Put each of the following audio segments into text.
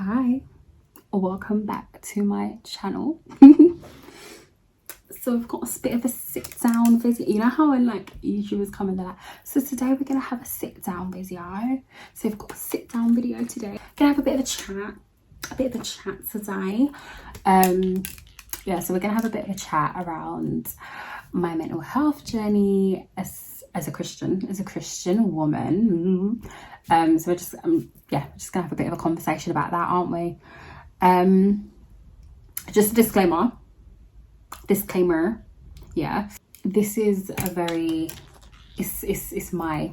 Hi, welcome back to my channel. So we've got a bit of a sit down video. You know how when like YouTubers come and they're like, so today we're gonna have a sit down video. So we've got a sit down video today. Gonna have a bit of a chat today. Yeah, so we're gonna have a bit of a chat around my mental health journey as a Christian woman. So we're just just gonna have a bit of a conversation about that, aren't we? Just a disclaimer, yeah, this is a very it's my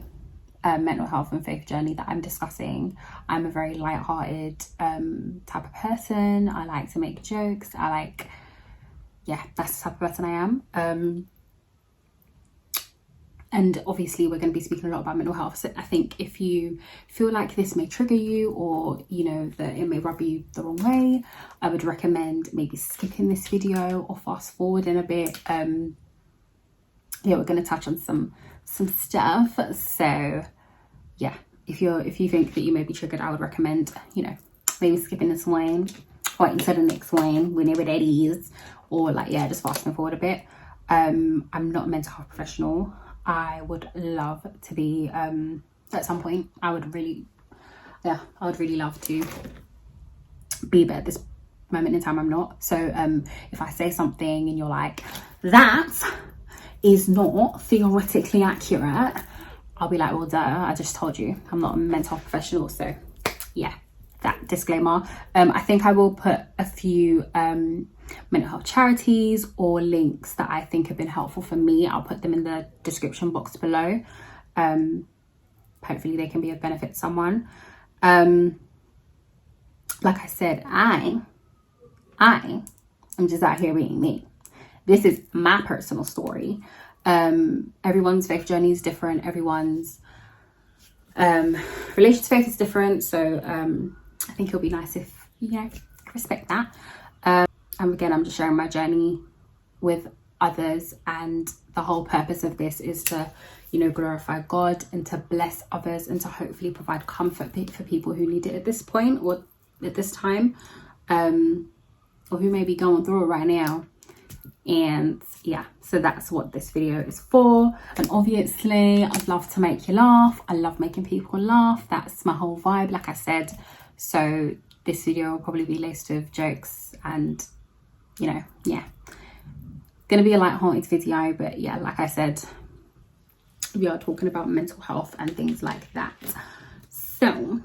mental health and faith journey that I'm discussing. I'm a very light-hearted type of person. I like to make jokes. That's the type of person I am. And obviously we're going to be speaking a lot about mental health. So I think if you feel like this may trigger you, or you know that it may rub you the wrong way, I would recommend maybe skipping this video or fast forward in a bit. We're going to touch on some stuff. So yeah, if you think that you may be triggered, I would recommend, maybe skipping this one, waiting until the next one, whenever that is, or just fasting forward a bit. I'm not a mental health professional. I would love to be, at some point, I would really love to be, but at this moment in time, I'm not. So if I say something and you're like, that is not theoretically accurate, I'll be like, well, duh, I just told you, I'm not a mental health professional. So yeah, that disclaimer. I think I will put a few mental health charities or links that I think have been helpful for me. I'll put them in the description box below. Hopefully they can be of benefit to someone. Like I said, I am just out here being me. This is my personal story. Everyone's faith journey is different. Everyone's relation to faith is different. So I think it'll be nice if respect that. And again, I'm just sharing my journey with others, and the whole purpose of this is to, glorify God and to bless others and to hopefully provide comfort for people who need it at this point or at this time, or who may be going through it right now. And yeah, so that's what this video is for. And obviously, I'd love to make you laugh. I love making people laugh. That's my whole vibe, like I said. So this video will probably be laced with jokes and gonna be a light-hearted video, but yeah, like I said, we are talking about mental health and things like that. So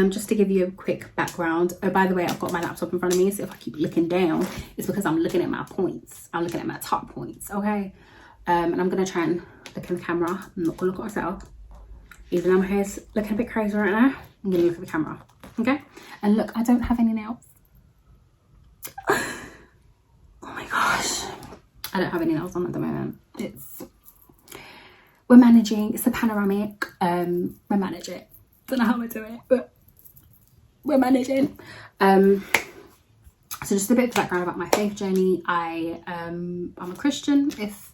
just to give you a quick background, oh, by the way, I've got my laptop in front of me, so if I keep looking down, it's because I'm looking at my points. I'm looking at my top points, okay? And I'm gonna try and look in the camera. I'm not gonna look at myself, even though my hair's looking a bit crazy right now. I'm gonna look at the camera, okay? And look, I don't have any nails. I don't have any nails on at the moment. We're managing. It's a panoramic. We're managing. Don't know how we're doing it, but we're managing. So just a bit of background about my faith journey. I'm a Christian, if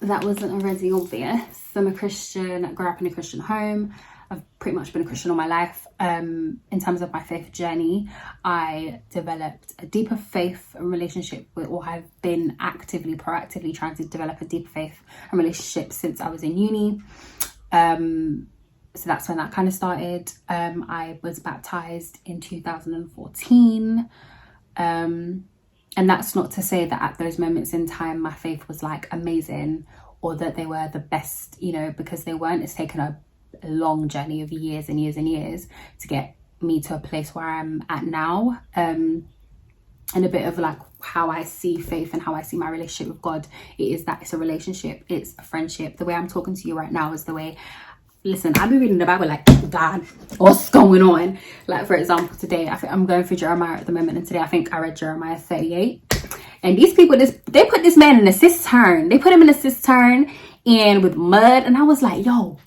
that wasn't already obvious. I'm a Christian. I grew up in a Christian home. I've pretty much been a Christian all my life. In terms of my faith journey, I developed a deeper faith and relationship with, or have been proactively trying to develop a deeper faith and relationship since I was in uni. So that's when that kind of started. I was baptized in 2014. And that's not to say that at those moments in time, my faith was like amazing or that they were the best, because they weren't. It's taken a long journey of years and years and years to get me to a place where I'm at now. And a bit of like how I see faith and how I see my relationship with God, it is that it's a relationship, it's a friendship. The way I'm talking to you right now is the way, listen, I've been reading the Bible like, God, what's going on? Like, for example, today I'm going through Jeremiah at the moment, and today I think I read Jeremiah 38. And these people, they put this man in a cistern. They put him in a cistern and with mud, and I was like, yo,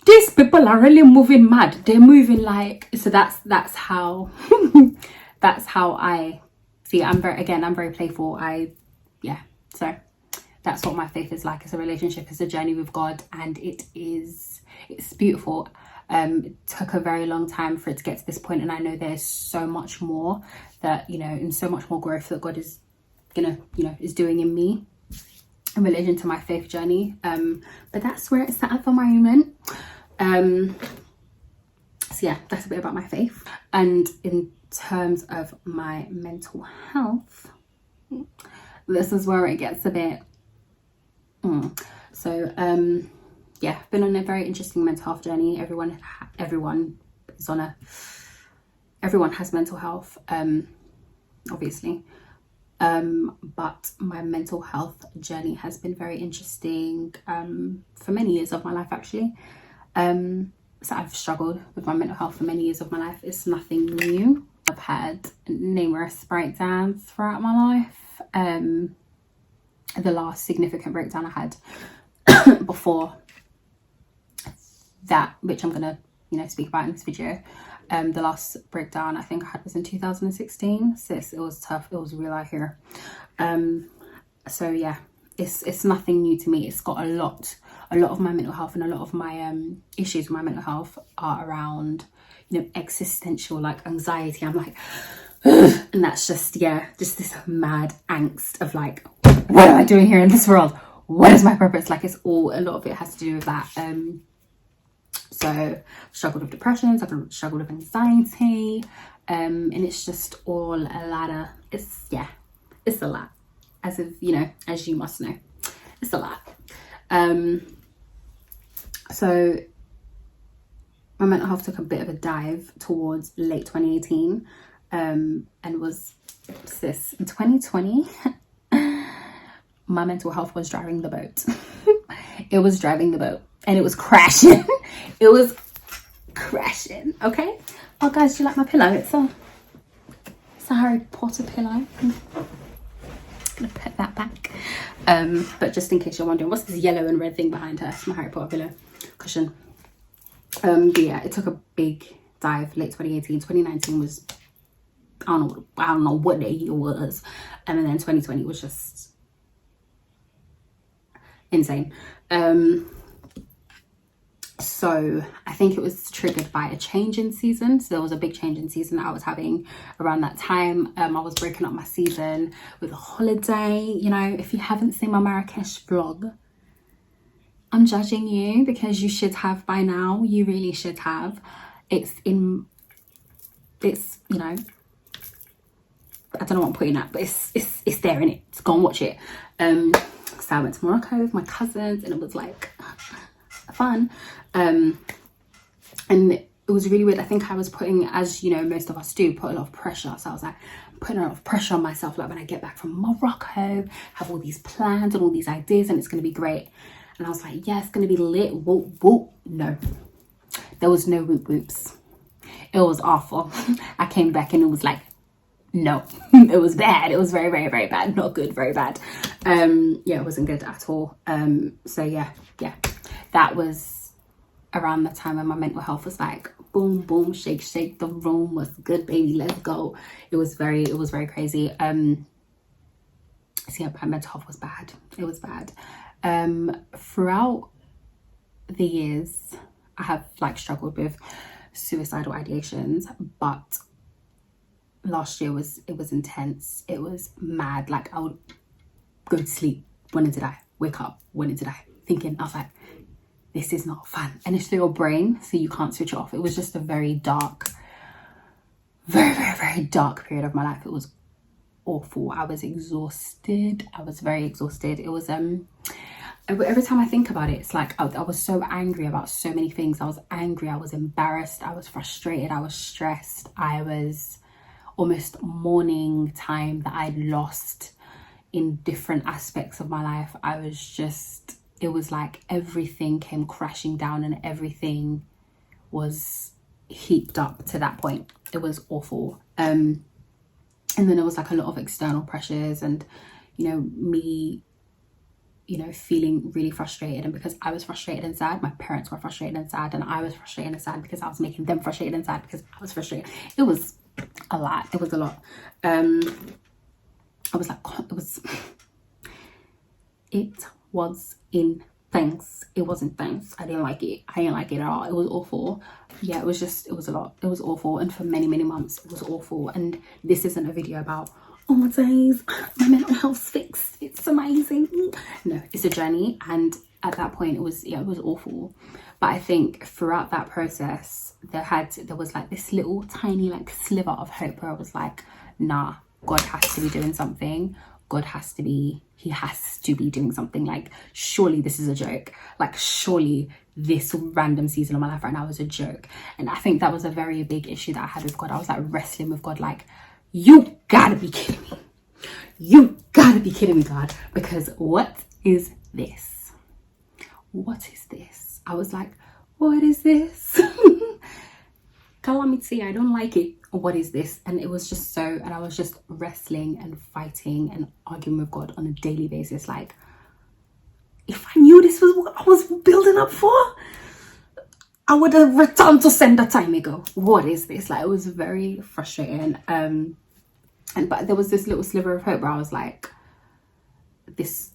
these people are really moving mad. They're moving like, so that's how that's how I see it. I'm very playful. So That's what my faith is like. It's a relationship, it's a journey with God, and it's beautiful. It took a very long time for it to get to this point, and I know there's so much more that, you know, and so much more growth that God is gonna, you know, is doing in me in relation to my faith journey. But that's where it's at the moment. So yeah, that's a bit about my faith. And in terms of my mental health, this is where it gets a bit yeah, been on a very interesting mental health journey. Everyone has mental health, obviously, but my mental health journey has been very interesting for many years of my life, actually. So I've struggled with my mental health for many years of my life. It's nothing new. I've had numerous breakdowns throughout my life. The last significant breakdown I had before that, which I'm gonna, you know, speak about in this video, the last breakdown I think I had was in 2016. So it was tough. It was real out here. So yeah, it's nothing new to me. It's got a lot of my mental health, and a lot of my issues with my mental health are around, you know, existential, like, anxiety. I'm like, and that's just, yeah, just this mad angst of like, what am I doing here in this world? What is my purpose? Like, it's all, a lot of it has to do with that. So I've struggled with depression, I've struggled with anxiety, and it's just all a lot of, it's a lot, as of, you know, as you must know, it's a lot. So my mental health took a bit of a dive towards late 2018, and was this in 2020. My mental health was driving the boat. It was driving the boat, and it was crashing. It was crashing. Okay. Oh guys, do you like my pillow? It's a Harry Potter pillow. I'm gonna put that back. But just in case you're wondering, what's this yellow and red thing behind her? It's my Harry Potter pillow cushion. But yeah, it took a big dive late 2018. 2019 was, I don't know what the year was, and then 2020 was just insane. So I think it was triggered by a change in season. So there was a big change in season that I was having around that time. I was breaking up my season with a holiday. You know, if you haven't seen my Marrakesh vlog, I'm judging you, because you should have by now. You really should have. It's, you know, I don't know what I'm putting at, but it's there, in it. So go and watch it. So I went to Morocco with my cousins, and it was like fun. And it was really weird. I think I was putting, as you know, most of us do, put a lot of pressure. So I was like putting a lot of pressure on myself, like, when I get back from Morocco, have all these plans and all these ideas, and it's going to be great. And I was like, yeah, it's going to be lit. Whoop, whoop. No, there was no whoop whoops. It was awful. I came back and it was like, no, it was bad. It was very, very, very bad. Not good, very bad. Yeah, it wasn't good at all. So yeah, that was around the time when my mental health was like, boom, boom, shake, shake, the room was good, baby, let's go. It was very crazy. So yeah, my mental health was bad. It was bad. Throughout the years, I have like struggled with suicidal ideations, but last year was intense. It was mad. Like, I would go to sleep, when did I wake up, when did I, thinking, I was like, this is not fun. And it's through your brain, so you can't switch it off. It was just a very dark, very, very, very dark period of my life. It was awful. I was exhausted. I was very exhausted. It was every time I think about it, it's like I was so angry about so many things. I was angry, I was embarrassed, I was frustrated, I was stressed, I was almost mourning time that I'd lost in different aspects of my life. I was just, it was like everything came crashing down, and everything was heaped up to that point. It was awful. And then there was like a lot of external pressures, and, you know, me, you know, feeling really frustrated. And because I was frustrated and sad, my parents were frustrated and sad, and I was frustrated and sad because I was making them frustrated and sad because I was frustrated. It was a lot. It was a lot. I was like, It was intense. It was intense. I didn't like it. I didn't like it at all. It was awful. Yeah, it was a lot. It was awful. And for many, many months, it was awful. And this isn't a video about, oh my days, my mental health's fixed, it's amazing. No, it's a journey. And at that point, it was awful. But I think throughout that process, there was like this little tiny like sliver of hope where I was like, nah, God has to be doing something. He has to be doing something. Like, surely this is a joke. Like, surely this random season of my life right now is a joke. And I think that was a very big issue that I had with God. I was like wrestling with God, like, you gotta be kidding me. You gotta be kidding me, God. Because what is this? What is this? I was like, what is this? Calamity, I don't like it. What is this? And it was just and I was just wrestling and fighting and arguing with God on a daily basis. Like, if I knew this was what I was building up for, I would have returned to sender time ago. What is this? Like, it was very frustrating. But there was this little sliver of hope where I was like,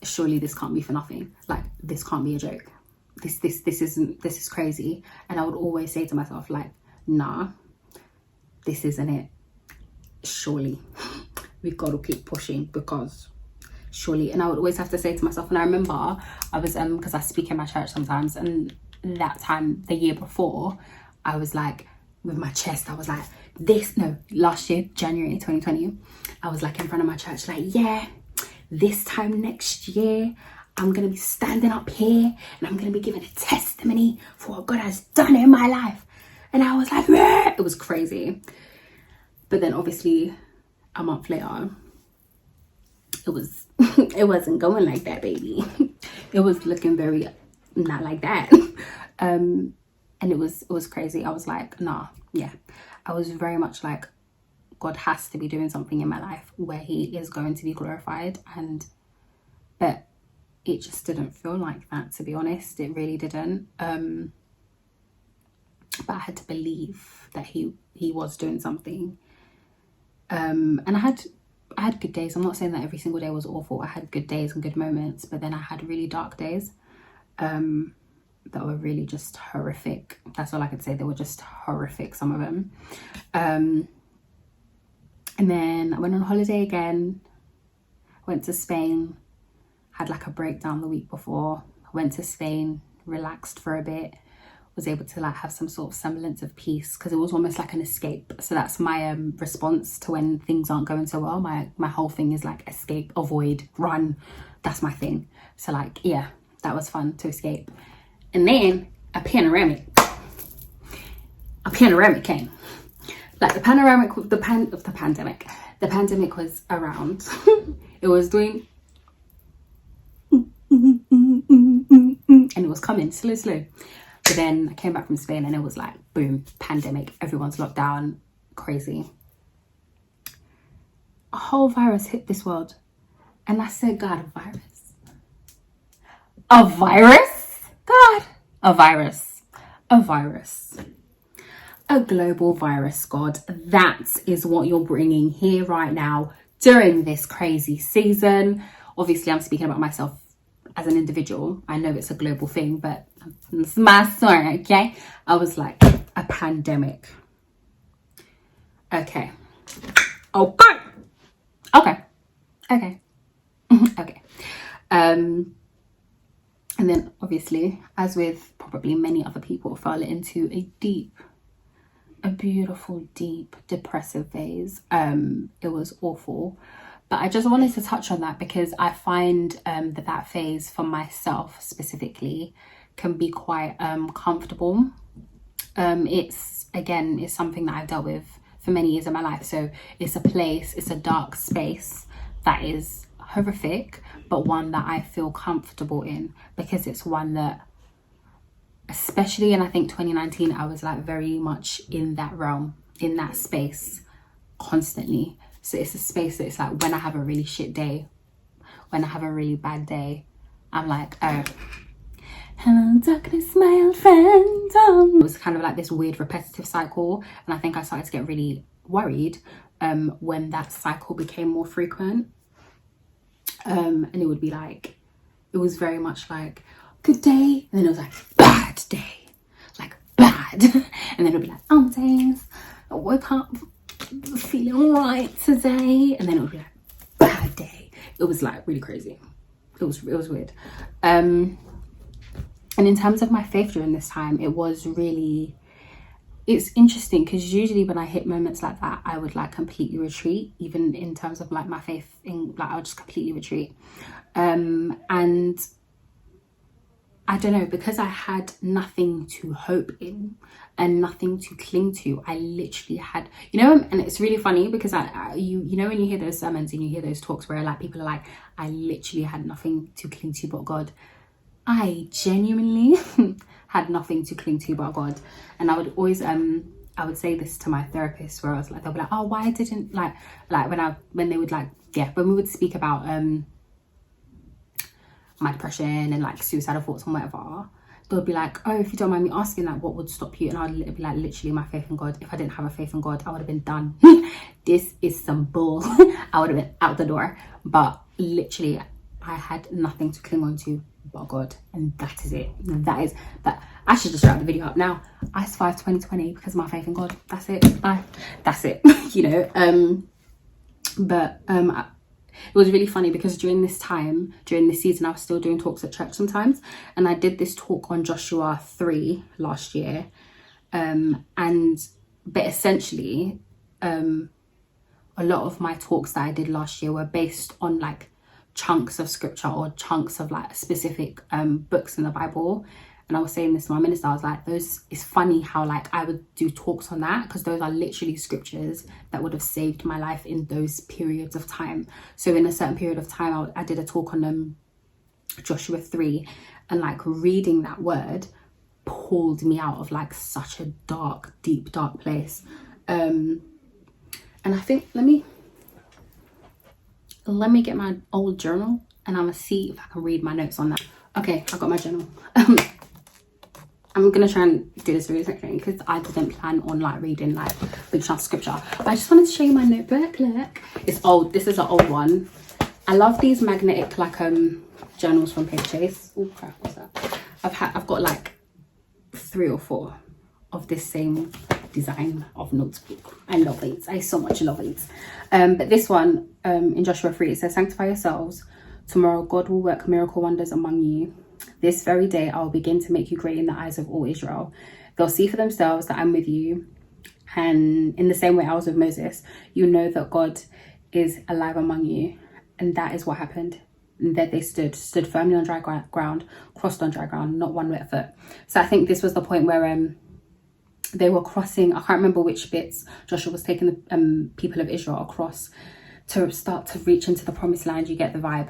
surely this can't be for nothing. Like, this can't be a joke. This is crazy. And I would always say to myself, like, nah, this isn't it. Surely we've got to keep pushing, because surely. And I would always have to say to myself, and I remember I was because I speak in my church sometimes, and that time the year before, I was like, with my chest, I was like, last year, January 2020, I was like in front of my church, like, yeah, this time next year I'm gonna be standing up here and I'm gonna be giving a testimony for what God has done in my life. And I was like, yeah. It was crazy. But then obviously a month later, it wasn't going like that, baby. It was looking very not like that. And it was crazy. I was like, nah, yeah. I was very much like, God has to be doing something in my life where he is going to be glorified. But it just didn't feel like that, to be honest. It really didn't. But I had to believe that he was doing something. And I had good days. I'm not saying that every single day was awful. I had good days and good moments, but then I had really dark days that were really just horrific. That's all I could say. They were just horrific, some of them. And then I went on holiday again, went to Spain, had like a breakdown the week before. I went to Spain, relaxed for a bit, was able to like have some sort of semblance of peace, because it was almost like an escape. So that's my response to when things aren't going so well. My whole thing is like escape, avoid, run. That's my thing. So like, yeah, that was fun to escape. And then a panoramic came. Like the pandemic was around. It was doing and it was coming slow. But then I came back from Spain and it was like, boom, pandemic. Everyone's locked down, crazy. A whole virus hit this world. And I said, God, a virus? A virus? God, a virus. A virus. A global virus, God. That is what you're bringing here right now during this crazy season. Obviously, I'm speaking about myself as an individual. I know it's a global thing, but it's my story, okay? I was like, a pandemic. Okay. And then obviously, as with probably many other people, fell into a beautiful, deep, depressive phase. It was awful. But I just wanted to touch on that because I find that phase for myself specifically can be quite comfortable. It's something that I've dealt with for many years in my life. So it's a dark space that is horrific, but one that I feel comfortable in, because it's one that, especially in I think 2019, I was like very much in that realm, in that space constantly. So it's a space that it's like when I have a really shit day, when I have a really bad day, I'm like, oh, hello darkness, my old friend. It was kind of like this weird repetitive cycle, and I think I started to get really worried when that cycle became more frequent. And it would be like it was very much like good day, and then it was like bad day, like bad. And then it'll be like, days, I woke up feeling alright today, and then it would be like bad day. It was like really crazy. It was weird. And in terms of my faith during this time, it's interesting because usually when I hit moments like that, I would like completely retreat, even in terms of like my faith in, like, I'll just completely retreat. And I don't know, because I had nothing to hope in and nothing to cling to, I literally had, and it's really funny because you know, when you hear those sermons and you hear those talks where like people are like, I literally had nothing to cling to but God. I genuinely had nothing to cling to but God. And I would always I would say this to my therapist, where I was like, they'll be like, oh, why didn't like when they would like, yeah, when we would speak about my depression and like suicidal thoughts and whatever, they'll be like, oh, if you don't mind me asking, like, what would stop you? And I'd be like, literally my faith in God. If I didn't have a faith in God, I would have been done. This is some bull. I would have been out the door. But literally, I had nothing to cling on to but God, and that is it. That. I should just wrap the video up now. I survived 2020 because of my faith in God. That's it. That's it. It was really funny because during this season, I was still doing talks at church sometimes, and I did this talk on Joshua 3 last year, but essentially, a lot of my talks that I did last year were based on like chunks of scripture or chunks of like specific books in the Bible. And I was saying this to my minister, I was like, it's funny how like I would do talks on that, because those are literally scriptures that would have saved my life in those periods of time. So in a certain period of time, I did a talk on Joshua 3, and like reading that word pulled me out of like such a dark, deep, dark place. And I think, let me get my old journal and I'm gonna see if I can read my notes on that. Okay, I got my journal. I'm gonna try and do this really quickly because I didn't plan on like reading like big chunks of scripture. But I just wanted to show you my notebook. Look, it's old. This is an old one. I love these magnetic like journals from Paper Chase. Oh crap, what's that? I've got like 3 or 4 of this same design of notebook. I love it. I so much love it. But this one in Joshua 3, it says, sanctify yourselves. Tomorrow God will work miracle wonders among you. This very day I will begin to make you great in the eyes of all Israel. They'll see for themselves that I'm with you. And in the same way I was with Moses, you know that God is alive among you. And that is what happened. And there they stood firmly on dry ground, crossed on dry ground, not one wet foot. So I think this was the point where they were crossing. I can't remember which bits Joshua was taking the people of Israel across to start to reach into the promised land. You get the vibe.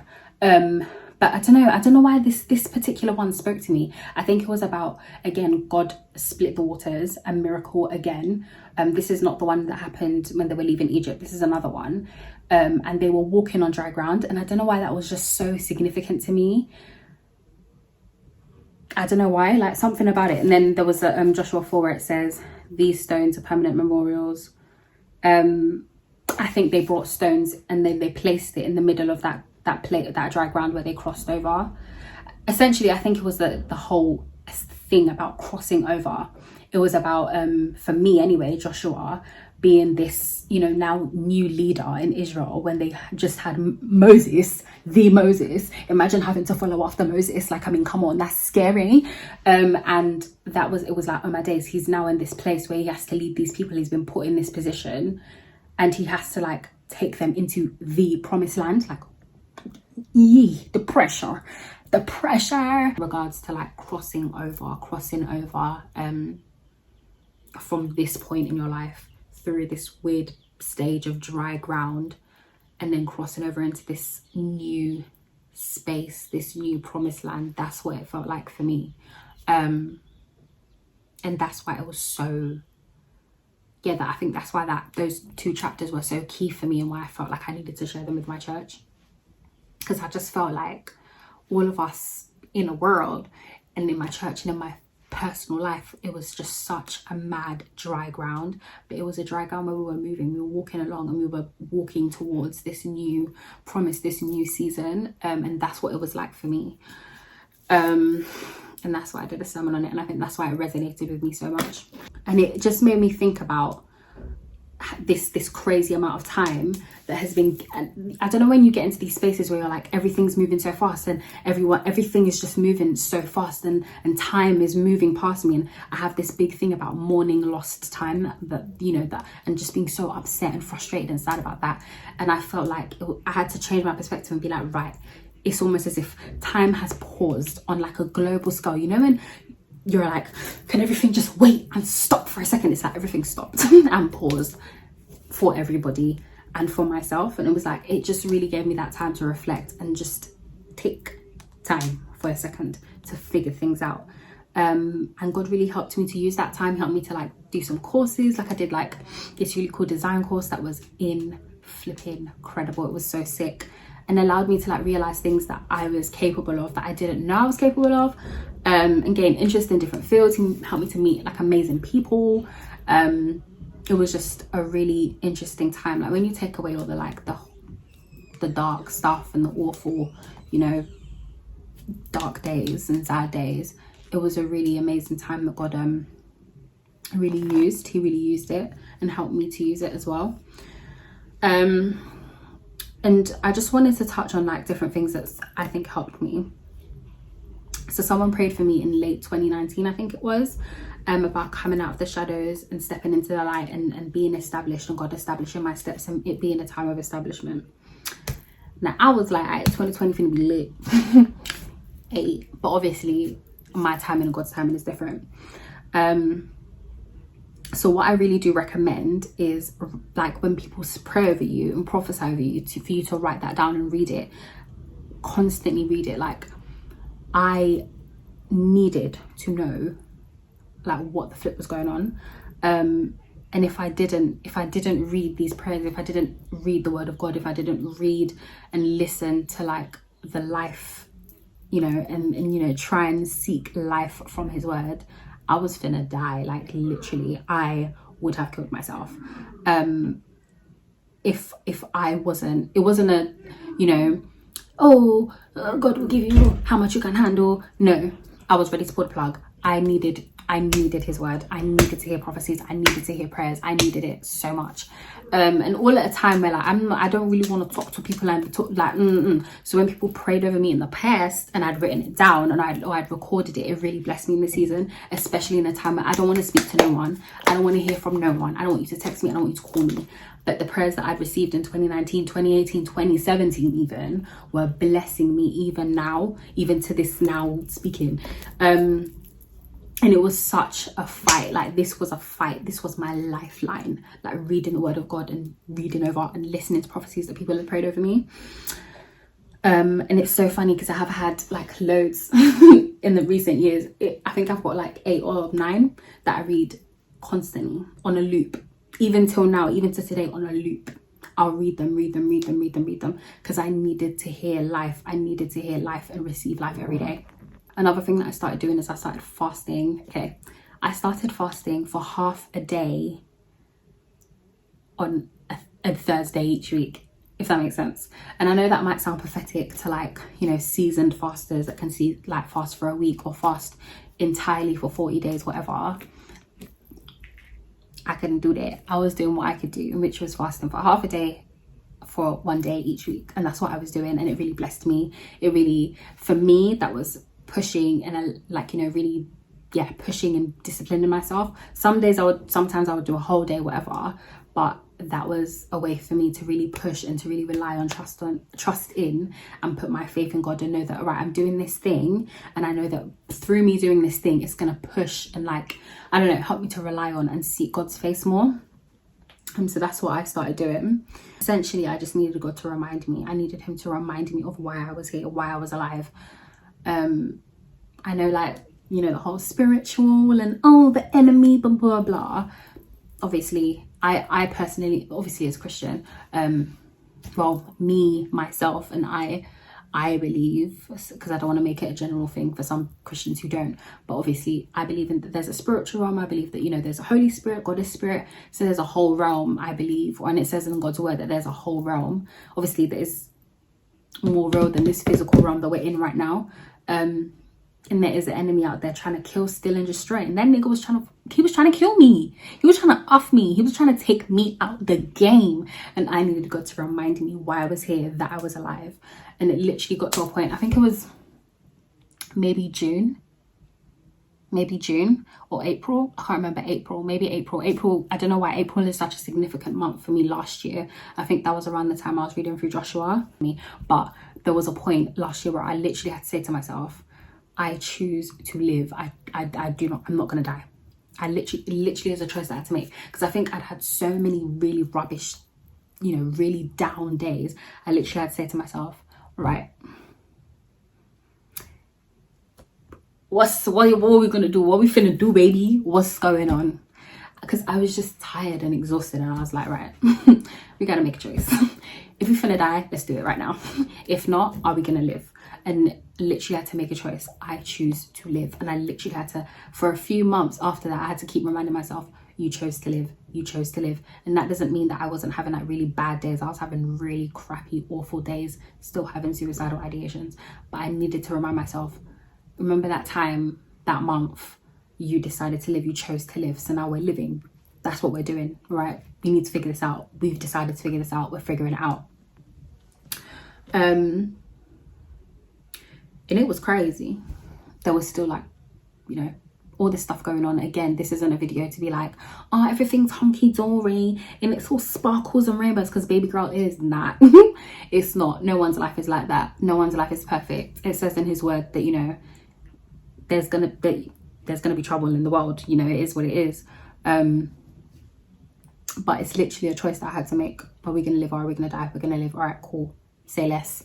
But I don't know why this particular one spoke to me. I think it was about, again, God split the waters, a miracle again. This is not the one that happened when they were leaving Egypt. This is another one. And they were walking on dry ground. And I don't know why that was just so significant to me. I don't know why, like something about it. And then there was Joshua 4 where it says, these stones are permanent memorials. I think they brought stones and then they placed it in the middle of that dry ground where they crossed over. Essentially, I think it was the whole thing about crossing over. It was about, for me anyway, Joshua being this, now new leader in Israel when they just had Moses. Imagine having to follow after Moses. Like, I mean, come on, that's scary. And it was like, oh my days, he's now in this place where he has to lead these people. He's been put in this position and he has to like take them into the promised land. Like, the pressure in regards to like crossing over from this point in your life through this weird stage of dry ground and then crossing over into this new space, this new promised land. That's what it felt like for me. And that's why it was so, I think that's why those 2 chapters were so key for me and why I felt like I needed to share them with my church. Because I just felt like all of us in the world and in my church and in my personal life, it was just such a mad dry ground. But it was a dry ground where we were moving, we were walking along, and we were walking towards this new promise, this new season. And that's what it was like for me. And that's why I did a sermon on it, and I think that's why it resonated with me so much. And it just made me think about this crazy amount of time that has been, I don't know, when you get into these spaces where you're like, everything's moving so fast, and everything is just moving so fast, and time is moving past me, and I have this big thing about mourning lost time, that and just being so upset and frustrated and sad about that. And I felt like I had to change my perspective and be like, right, it's almost as if time has paused on like a global scale. You know, when you're like, can everything just wait and stop for a second? It's like everything stopped and paused for everybody and for myself. And it was like, it just really gave me that time to reflect and just take time for a second to figure things out. And God really helped me to use that time. He helped me to like do some courses. Like I did like this really cool design course that was flipping incredible. It was so sick, and allowed me to like realize things that I was capable of that I didn't know I was capable of, and gain interest in different fields. He helped me to meet like amazing people. It was just a really interesting time. Like when you take away all the like the dark stuff and the awful, dark days and sad days, it was a really amazing time that God really used. He really used it and helped me to use it as well. And I just wanted to touch on like different things that I think helped me. So someone prayed for me in late 2019, I think it was, about coming out of the shadows and stepping into the light and being established, and God establishing my steps and it being a time of establishment. Now I was like, alright, 2020 finna be lit. Hey, but obviously my timing and God's timing is different. So what I really do recommend is, like, when people pray over you and prophesy over you, for you to write that down and read it, constantly read it. Like, I needed to know like what the flip was going on. And if I didn't read these prayers, if I didn't read the word of God, if I didn't read and listen to like the life, and try and seek life from his word, I was finna die. Like literally, I would have killed myself. If I wasn't, it wasn't a, God will give you how much you can handle. No, I was ready to pull the plug. I needed his word. I needed to hear prophecies. I needed to hear prayers. I needed it so much. And all at a time where like, I don't really want to talk to people and talk like, So when people prayed over me in the past and I'd written it down and I'd recorded it, it really blessed me in the season, especially in a time where I don't want to speak to no one. I don't want to hear from no one. I don't want you to text me. I don't want you to call me. But the prayers that I'd received in 2019, 2018, 2017 even, were blessing me even now, even to this now speaking. And it was such a fight. Like this was a fight. This was my lifeline. Like reading the word of God and reading over and listening to prophecies that people had prayed over me. And it's so funny because I have had like loads in the recent years. I think I've got like 8 or 9 that I read constantly on a loop. Even till now, even to today, on a loop. I'll read them because I needed to hear life. I needed to hear life and receive life every day. Another thing that I started doing is I started fasting. I started fasting for half a day on a Thursday each week, if that makes sense. And I know that might sound pathetic to like, seasoned fasters that can see like fast for a week or fast entirely for 40 days, whatever. I couldn't do that. I was doing what I could do, which was fasting for half a day for 1 day each week. And that's what I was doing. And it really blessed me. It really, for me, that was pushing and really pushing and disciplining myself. Sometimes I would do a whole day, whatever, but that was a way for me to really push and to really rely on trust in and put my faith in God and know that, right, I'm doing this thing and I know that through me doing this thing it's gonna push and help me to rely on and seek God's face more. And so that's what I started doing. Essentially, I just needed God to remind me. I needed him to remind me of why I was here, why I was alive. I know the whole spiritual and the enemy, blah blah blah. Obviously I personally, obviously as a Christian, myself and I I believe, because I don't want to make it a general thing for some Christians who don't, but obviously I believe in that there's a spiritual realm. I believe that, you know, there's a Holy Spirit, God is spirit, so there's a whole realm, I believe, and it says in God's word that there's a whole realm. Obviously there is more real than this physical realm that we're in right now, and there is an enemy out there trying to kill, steal and destroy. And that nigga was trying to kill me. He was trying to off me. He was trying to take me out the game, and I needed God to remind me why I was here, that I was alive. And it literally got to a point, I think it was maybe June or April. I can't remember. Maybe April. I don't know why April is such a significant month for me last year. I think that was around the time I was reading through Joshua. But there was a point last year where I literally had to say to myself, I choose to live. I'm not gonna die. I literally is a choice that I had to make, because I think I'd had so many really rubbish, you know, really down days. I literally had to say to myself, right, what are we gonna do? What are we finna do, baby? What's going on? Because I was just tired and exhausted, and I was like, right, we gotta make a choice. If we're finna die, let's do it right now. If not, are we gonna live? And literally had to make a choice. I choose to live. And I literally had to, for a few months after that, I had to keep reminding myself, you chose to live, you chose to live. And that doesn't mean that I wasn't having like really bad days. I was having really crappy, awful days, still having suicidal ideations. But I needed to remind myself, remember that time, that month, you decided to live, you chose to live. So now we're living. That's what we're doing, right? We need to figure this out. We've decided to figure this out. We're figuring it out. And it was crazy. There was still like, you know, all this stuff going on. Again, this isn't a video to be like, oh, everything's hunky-dory and it's all sparkles and rainbows, because baby girl is not. It's not. No one's life is like that. No one's life is perfect. It says in his word that, you know, there's gonna be trouble in the world. You know, it is what it is. But it's literally a choice that I had to make. Are we gonna live or are we gonna die? If we're gonna live, all right, cool, say less.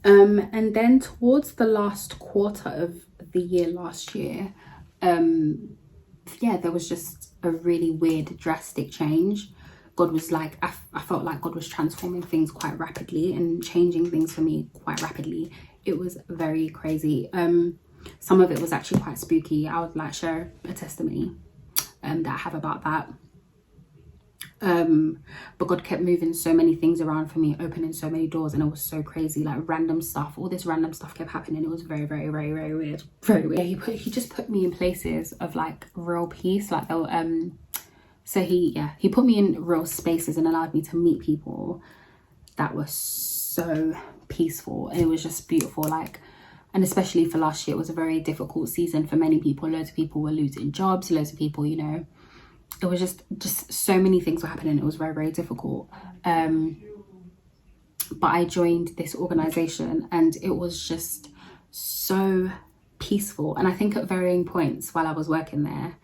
And then towards the last quarter of the year last year, yeah, there was just a really weird, drastic change. God was like, I felt like God was transforming things quite rapidly and changing things for me quite rapidly. It was very crazy. Some of it was actually quite spooky. I would like share a testimony that I have about that. But God kept moving so many things around for me, opening so many doors, and it was so crazy. Like random stuff, all this random stuff kept happening. It was very, very, very, very weird. Very weird. He just put me in places of like real peace. Like there were, so he put me in real spaces and allowed me to meet people that were so peaceful, and it was just beautiful. Like, and especially for last year, it was a very difficult season for many people. Loads of people were losing jobs. Loads of people, you know, it was just so many things were happening. It was very, very difficult. But I joined this organization and it was just so peaceful. And I think at varying points while I was working there,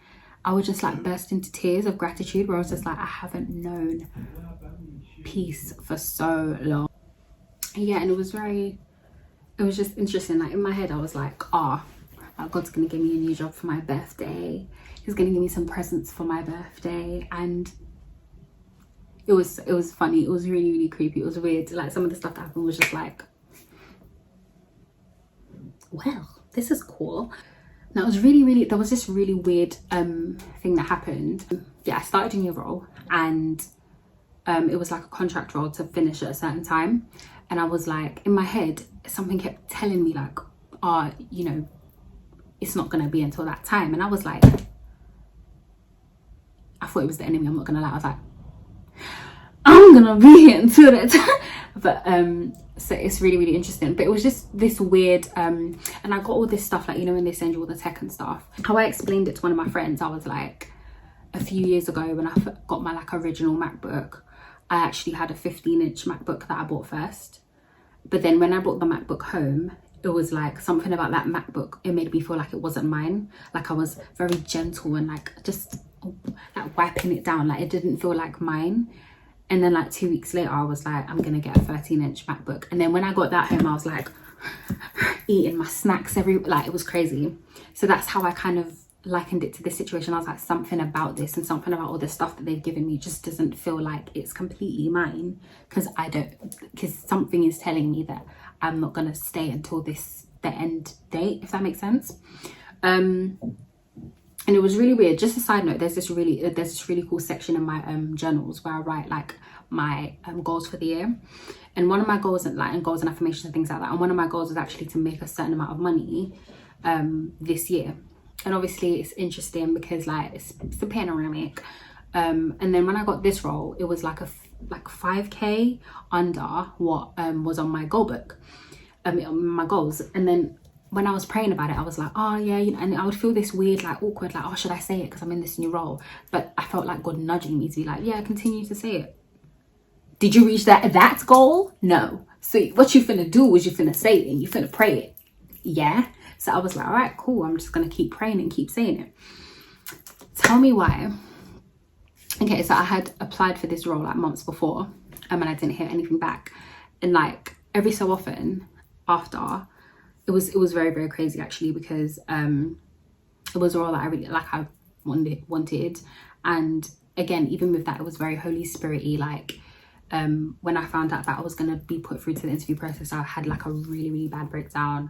I would just like burst into tears of gratitude, where I was just like, I haven't known peace for so long. Yeah, and it was just interesting. Like in my head, I was like, God's gonna give me a new job for my birthday. He's gonna give me some presents for my birthday. And it was funny. It was really, really creepy. It was weird. Like some of the stuff that happened was just like, well, this is cool. Now it was really, there was this really weird thing that happened. Yeah, I started a new role, and it was like a contract role to finish at a certain time. And I was like, in my head, something kept telling me like, you know, it's not gonna be until that time. And I was like, I thought it was the enemy, I'm not gonna lie. I was like, I'm gonna be here until that time. But so it's really, really interesting. But it was just this weird, and I got all this stuff, like, you know, when they send you all the tech and stuff. How I explained it to one of my friends, I was like, a few years ago when I got my like original MacBook, I actually had a 15-inch MacBook that I bought first. But then when I brought the MacBook home, it was like something about that MacBook, it made me feel like it wasn't mine. Like I was very gentle and like just like wiping it down, like it didn't feel like mine. And then like 2 weeks later, I was like, I'm gonna get a 13-inch MacBook. And then when I got that home, I was like eating my snacks like it was crazy. So that's how I kind of likened it to this situation. I was like, something about this and something about all the stuff that they've given me just doesn't feel like it's completely mine, because something is telling me that I'm not gonna stay until the end date, if that makes sense. And it was really weird. Just a side note, there's this really cool section in my journals where I write like my goals for the year. And one of my goals, and goals and affirmations and things like that, and one of my goals was actually to make a certain amount of money this year. And obviously it's interesting because like it's a panoramic, and then when I got this role, it was like 5k under what was on my goal book, my goals. And then when I was praying about it, I was like, oh yeah, you know, and I would feel this weird, like awkward, like, oh, should I say it because I'm in this new role? But I felt like God nudging me to be like, yeah, continue to say it. Did you reach that goal? No. So what you finna do is you finna say it and you finna pray it. Yeah. So I was like, all right, cool. I'm just gonna keep praying and keep saying it. Tell me why. Okay, so I had applied for this role like months before, and I didn't hear anything back. And like every so often after, it was very, very crazy actually, because it was a role that I really I wanted. And again, even with that, it was very Holy Spirit-y. Like when I found out that I was going to be put through to the interview process, I had like a really, really bad breakdown.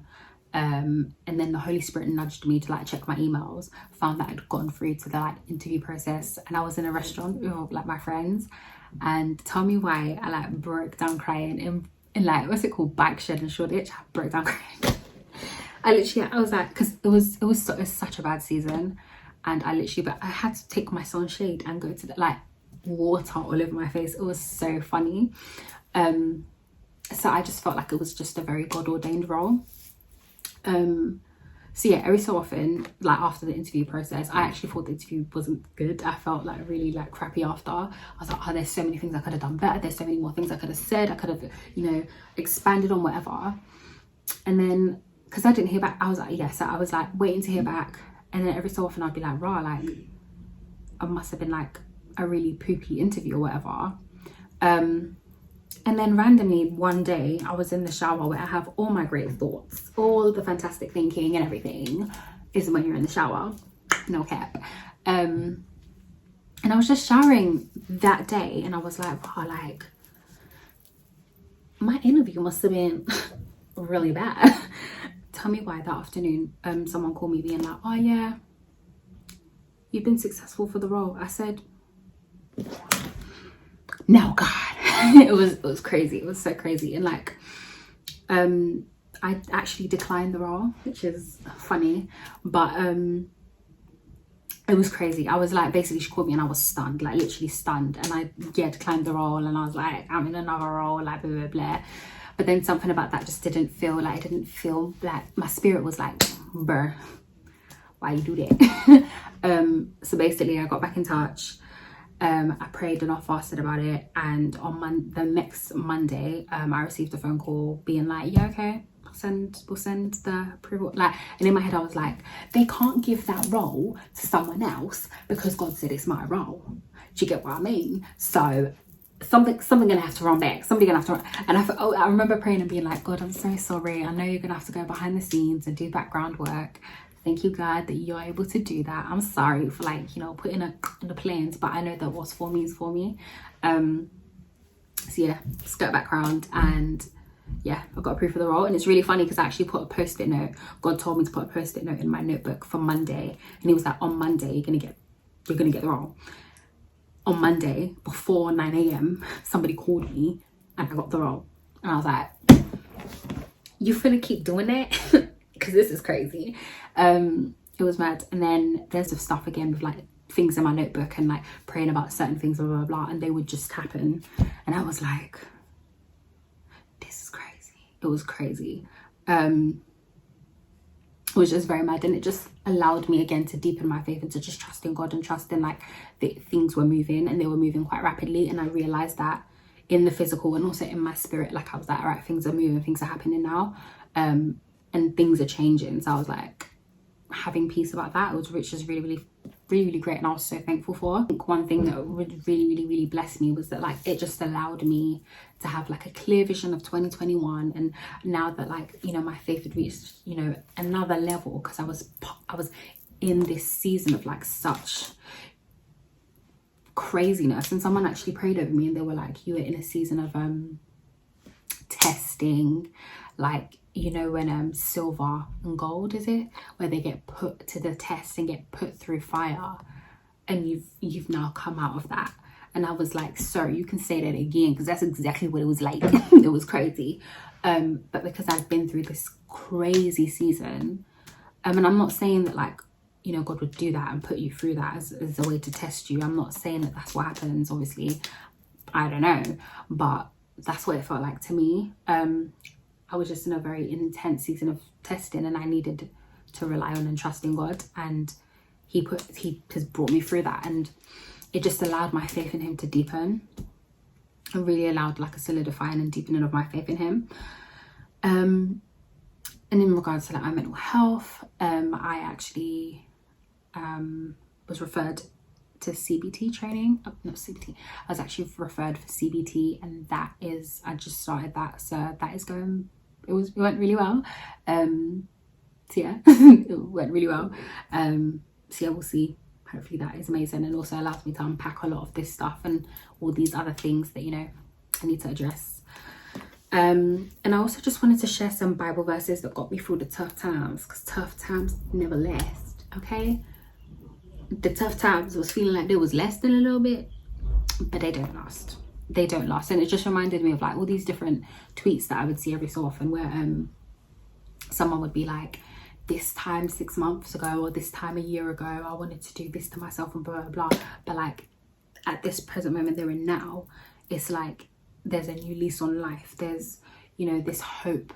And then the Holy Spirit nudged me to like check my emails, found that I'd gone through to the like interview process, and I was in a restaurant with like my friends. And tell me why I like broke down crying in like, what's it called, Bike Shed in Shoreditch. I broke down crying. I was like, because it was such a bad season, and but I had to take my sunshade and go to the like water all over my face. It was so funny. So I just felt like it was just a very God-ordained role. So yeah, every so often, like after the interview process, I actually thought the interview wasn't good. I felt like really like crappy after. I was like, oh, there's so many things I could have done better. There's so many more things I could have said. I could have, you know, expanded on whatever. And then, because I didn't hear back, I was like, yeah, so I was like waiting to hear back. And then every so often I'd be like, rah, like I must have been like a really poopy interview or whatever. And then randomly one day I was in the shower where I have all my great thoughts, all the fantastic thinking and everything is when you're in the shower, no cap. And I was just showering that day, and I was like, wow, like my interview must have been really bad. Tell me why that afternoon someone called me being like, oh yeah, you've been successful for the role. I said, no, God. it was crazy. It was so crazy. And like I actually declined the role, which is funny, but it was crazy. I was like, basically she called me and I was stunned, like literally stunned. And I declined the role, and I was like, I'm in another role, like blah blah blah. But then something about that just didn't feel like my spirit was like, bruh, why you do that? So basically I got back in touch. I prayed and I fasted about it, and on the next Monday I received a phone call being like, yeah, okay, we'll send the approval. Like, and in my head I was like, they can't give that role to someone else because God said it's my role. Do you get what I mean? So something gonna have to run back. Somebody gonna have to run. And I remember praying and being like, God, I'm so sorry. I know you're gonna have to go behind the scenes and do background work. Thank you, God, that you're able to do that. I'm sorry for like, you know, putting in the plans, but I know that what's for me is for me. So yeah, skirt background, and yeah, I got approved for the role. And it's really funny because I actually put a post-it note. God told me to put a post-it note in my notebook for Monday, and he was like, on Monday you're gonna get the role. On Monday before 9 a.m. somebody called me and I got the role, and I was like, you finna keep doing that? Because this is crazy. It was mad. And then there's the stuff again with like things in my notebook and like praying about certain things, blah blah blah, and they would just happen, and I was like, this is crazy. It was crazy. It was just very mad, and it just allowed me again to deepen my faith and to just trust in God and trust in like that things were moving, and they were moving quite rapidly. And I realized that in the physical and also in my spirit, like I was like, all right, things are moving, things are happening now, and things are changing. So I was like having peace about that, which is really great, and I was so thankful for. I think one thing that would really bless me was that like it just allowed me to have like a clear vision of 2021, and now that like, you know, my faith had reached, you know, another level, because I was in this season of like such craziness. And someone actually prayed over me and they were like, you were in a season of testing, like, you know, when silver and gold, is it, where they get put to the test and get put through fire, and you've now come out of that. And I was like, sorry, you can say that again, because that's exactly what it was like. It was crazy. But because I've been through this crazy season, and I'm not saying that, like, you know, God would do that and put you through that as a way to test you. I'm not saying that that's what happens, obviously. I don't know, but that's what it felt like to me. I was just in a very intense season of testing, and I needed to rely on and trust in God, and he has brought me through that, and it just allowed my faith in him to deepen. It really allowed like a solidifying and deepening of my faith in him. And in regards to like my mental health, I actually was referred to CBT training. Oh, not CBT. I was actually referred for CBT, and that is, I just started that, so that is going. It went really well. So yeah, it went really well. So yeah, we'll see. Hopefully that is amazing, and also allows me to unpack a lot of this stuff and all these other things that, you know, I need to address. And I also just wanted to share some Bible verses that got me through the tough times, because tough times never last, okay? The tough times was feeling like they was lasting a little bit, but they don't last. They don't last. And it just reminded me of like all these different tweets that I would see every so often, where someone would be like, this time 6 months ago, or this time a year ago, I wanted to do this to myself and blah, blah, blah. But like at this present moment they're in now, it's like there's a new lease on life. There's, you know, this hope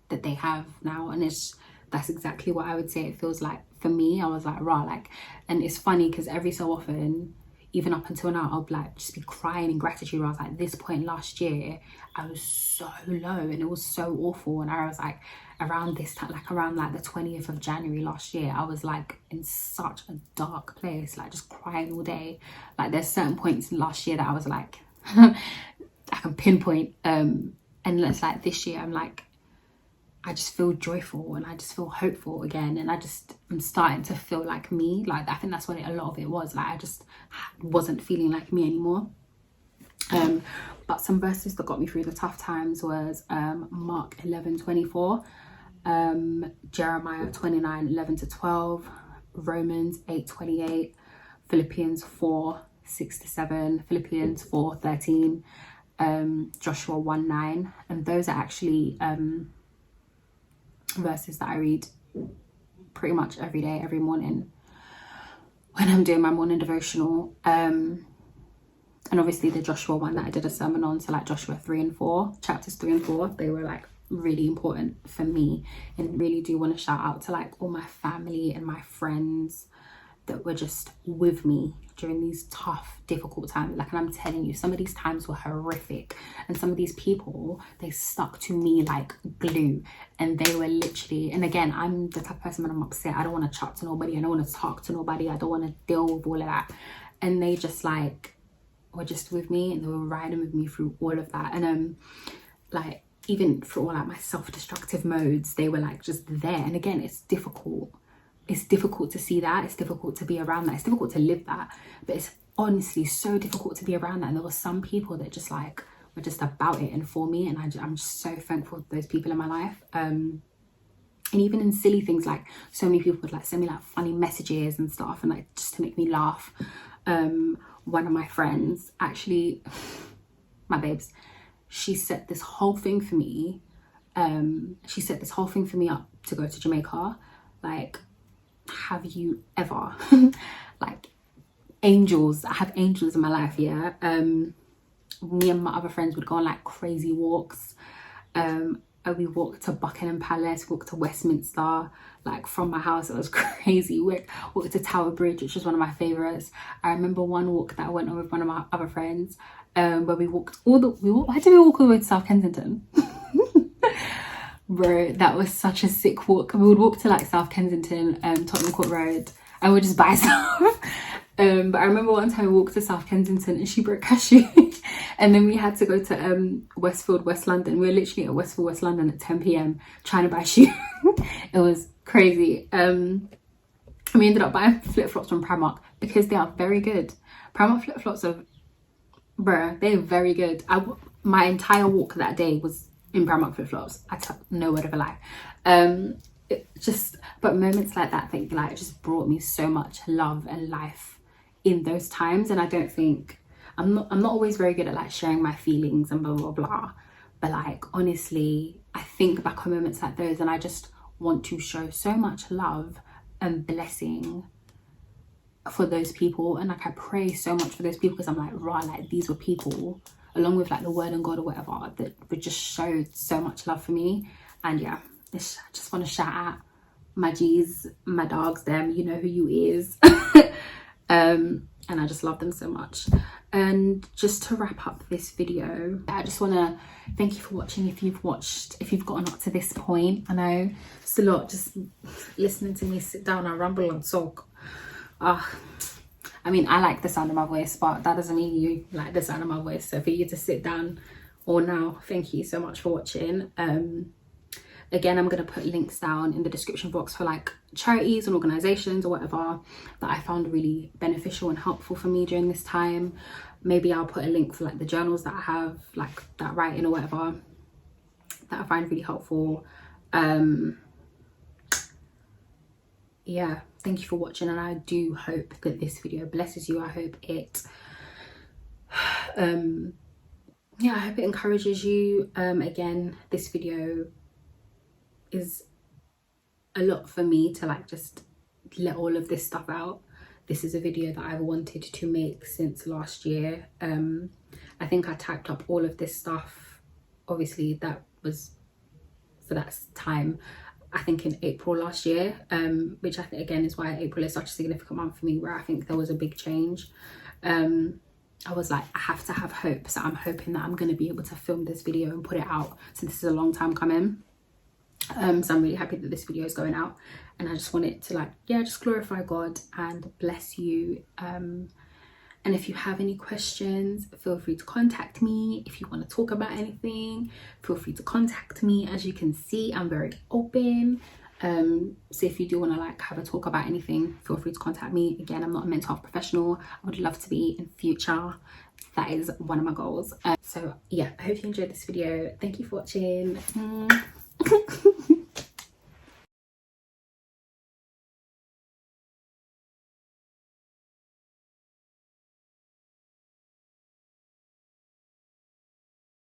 that they have now. And that's exactly what I would say it feels like for me. I was like, rah, like, and it's funny because every so often, even up until now, I'll like just be crying in gratitude. I was like, this point last year, I was so low and it was so awful. And I was like, around this time, like around like the 20th of January last year, I was like in such a dark place, like just crying all day. Like there's certain points last year that I was like, I can pinpoint. And it's like this year, I'm like, I just feel joyful and I just feel hopeful again, and I'm starting to feel like me. Like I think that's what a lot of it was. Like I just wasn't feeling like me anymore. But some verses that got me through the tough times was Mark 11:24, Jeremiah 29:11-12, Romans 8:28, Philippians 4:6-7, Philippians 4:13, Joshua 1:9, and those are actually verses that I read pretty much every day, every morning when I'm doing my morning devotional. And obviously the Joshua one that I did a sermon on, so like Joshua 3 and 4, chapters 3 and 4, they were like really important for me, and really do want to shout out to like all my family and my friends that were just with me during these tough, difficult times. Like, and I'm telling you, some of these times were horrific, and some of these people, they stuck to me like glue, and they were literally, and again, I'm the type of person when I'm upset, I don't want to chat to nobody, I don't want to talk to nobody, I don't want to deal with all of that, and they just like were just with me, and they were riding with me through all of that. And like even through all like my self-destructive modes, they were like just there. And again, it's difficult to see that, it's difficult to be around that, it's difficult to live that, but it's honestly so difficult to be around that. And there were some people that just like were just about it and for me, and I'm just so thankful for those people in my life. And even in silly things, like so many people would like send me like funny messages and stuff, and like just to make me laugh. One of my friends, actually, my babes, she set this whole thing for me. She set this whole thing for me up to go to Jamaica. Like, have you ever like angels? I have angels in my life, yeah. Me and my other friends would go on like crazy walks. We walked to Buckingham Palace, walked to Westminster, like from my house. It was crazy. Walked to Tower Bridge, which was one of my favorites. I remember one walk that I went on with one of my other friends, where why did we walk all the way to South Kensington? Bro, that was such a sick walk. We would walk to like South Kensington, Tottenham Court Road, and we'd just buy stuff. But I remember one time we walked to South Kensington and she broke her shoe. And then we had to go to Westfield, West London. We were literally at Westfield, West London at 10 p.m. trying to buy a shoe. It was crazy. And we ended up buying flip-flops from Primark because they are very good. Primark flip-flops are, bruh, they're very good. My entire walk that day was in Primark flip-flops. No word of a lie. But moments like that, I think, like, just brought me so much love and life in those times. And I don't think I'm not always very good at like sharing my feelings and blah blah blah, but like, honestly, I think back on moments like those and I just want to show so much love and blessing for those people. And like, I pray so much for those people, because I'm like, right, like, these were people, along with like the word and God or whatever, that would just show so much love for me. And yeah, I just want to shout out my G's, my dogs, them, you know who you is. And I just love them so much. And just to wrap up this video, I just want to thank you for watching. If you've gotten up to this point, I know it's a lot just listening to me sit down and ramble and talk. I mean, I like the sound of my voice, but that doesn't mean you like the sound of my voice. So for you to sit down or now, thank you so much for watching. Again, I'm going to put links down in the description box for like charities and organizations or whatever that I found really beneficial and helpful for me during this time. Maybe I'll put a link for like the journals that I have, like that writing or whatever, that I find really helpful. Yeah, thank you for watching, and I do hope that this video blesses you. I hope it I hope it encourages you. Again, this video is a lot for me to like just let all of this stuff out. This is a video that I've wanted to make since last year. I think I typed up all of this stuff, obviously that was for that time, I think in April last year, which I think again is why April is such a significant month for me, where I think there was a big change. I was like, I have to have hope, so I'm hoping that I'm going to be able to film this video and put it out. So this is a long time coming. So I'm really happy that this video is going out, and I just want it to like, yeah, just glorify God and bless you. And if you have any questions, feel free to contact me. If you want to talk about anything, feel free to contact me. As you can see, I'm very open. So if you do want to like have a talk about anything, feel free to contact me. Again, I'm not a mental health professional. I would love to be in future. That is one of my goals. So yeah, I hope you enjoyed this video. Thank you for watching.